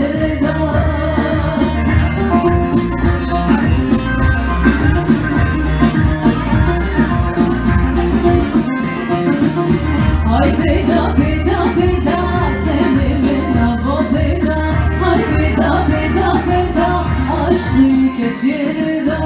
gerda. Ay peyda peyda peyda tenime lavo peyda. Ay peyda peyda peyda aşkı gerda.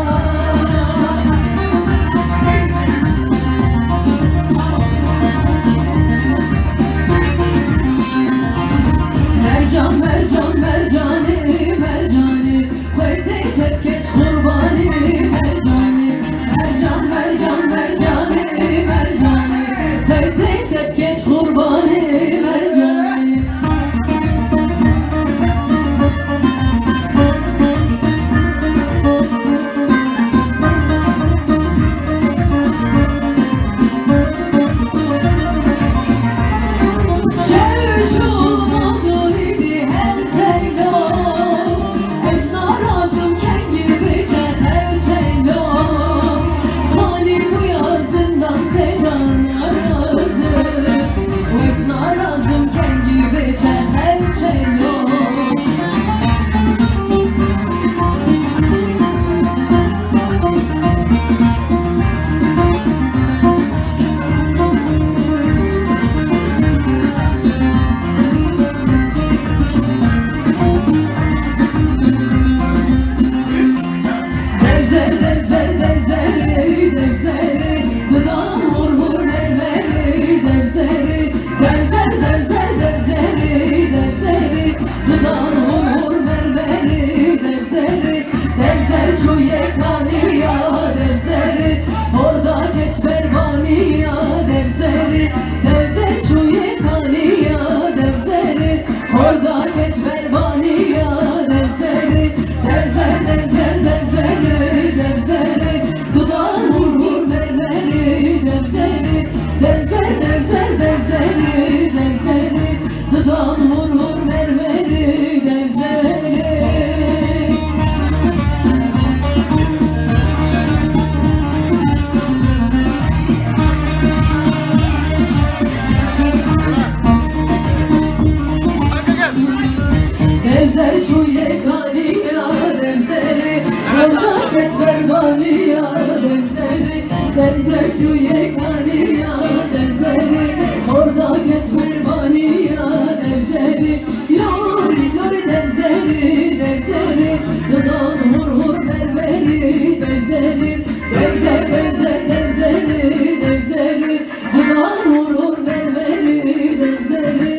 Mercan mercan mercani mercani koyde çepkeç kurbani mercani. Mercan mercan mercani mercani koyde çepkeç kurbani mercani. Şevçum oldu idi her çeylo. Ez narazım ken gibi her çeylo. Fani bu yazından çeydan narazı. Ez narazım ken gibi her çeylo. Devzer devzer devzeri devzeri dudağın vur vur mermeri devzeri. Devzer devzer devzeri devzeri dudağın vur vur mermeri devzeri. Devzer çuye kaniya devzeri orada geç berbaniya devzeri. Devzer çuye kaniya devzeri orada geç berbaniya devzeri. Devzer devzer devzeri devzeri dudağın vur vur mermeri devzeri. Devzer devzer devzeri devzeri dudağın vur vur mermeri devzeri. Devzer çuye kaniya devzeri orada geç berbaniya devzeri. Devzer çuye kaniya devzeri orada geç berbaniya devzeri. Lori lori devzeri devzeri dudağın vur vur mermeri devzeri. Devzer devzer devzeri devzeri dudağın vur vur mermeri devzeri.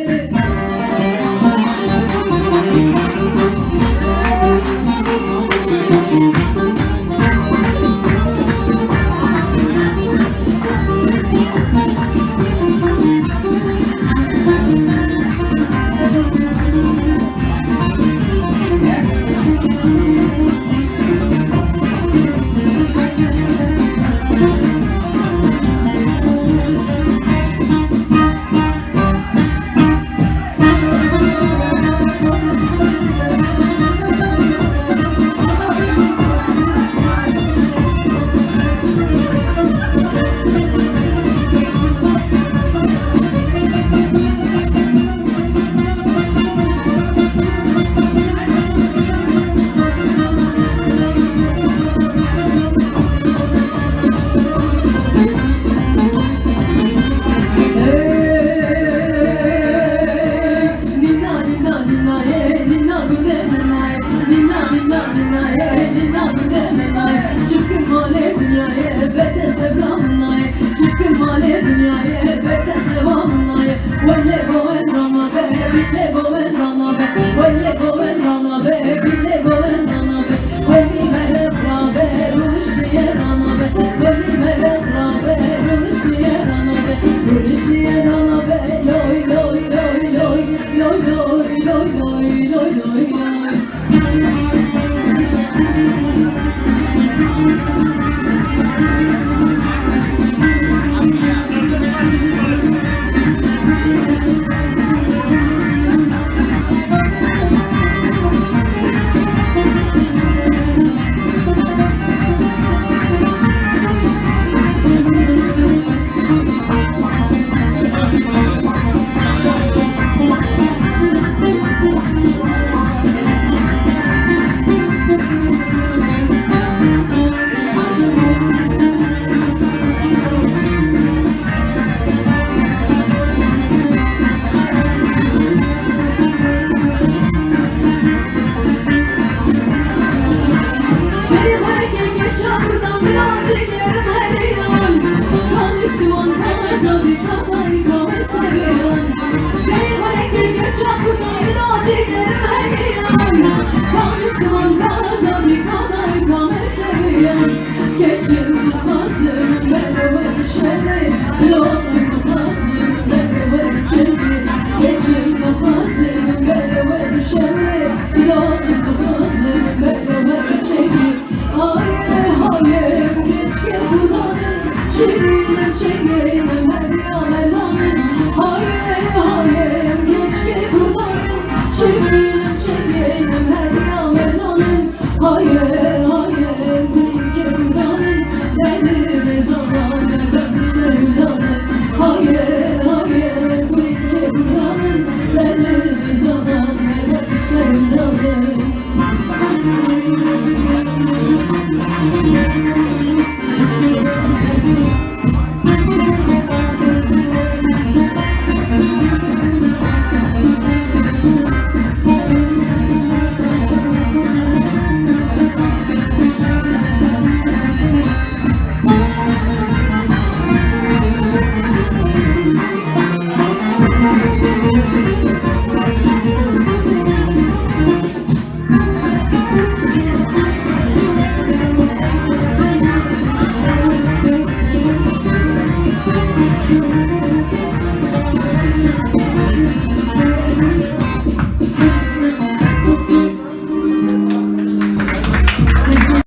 yârim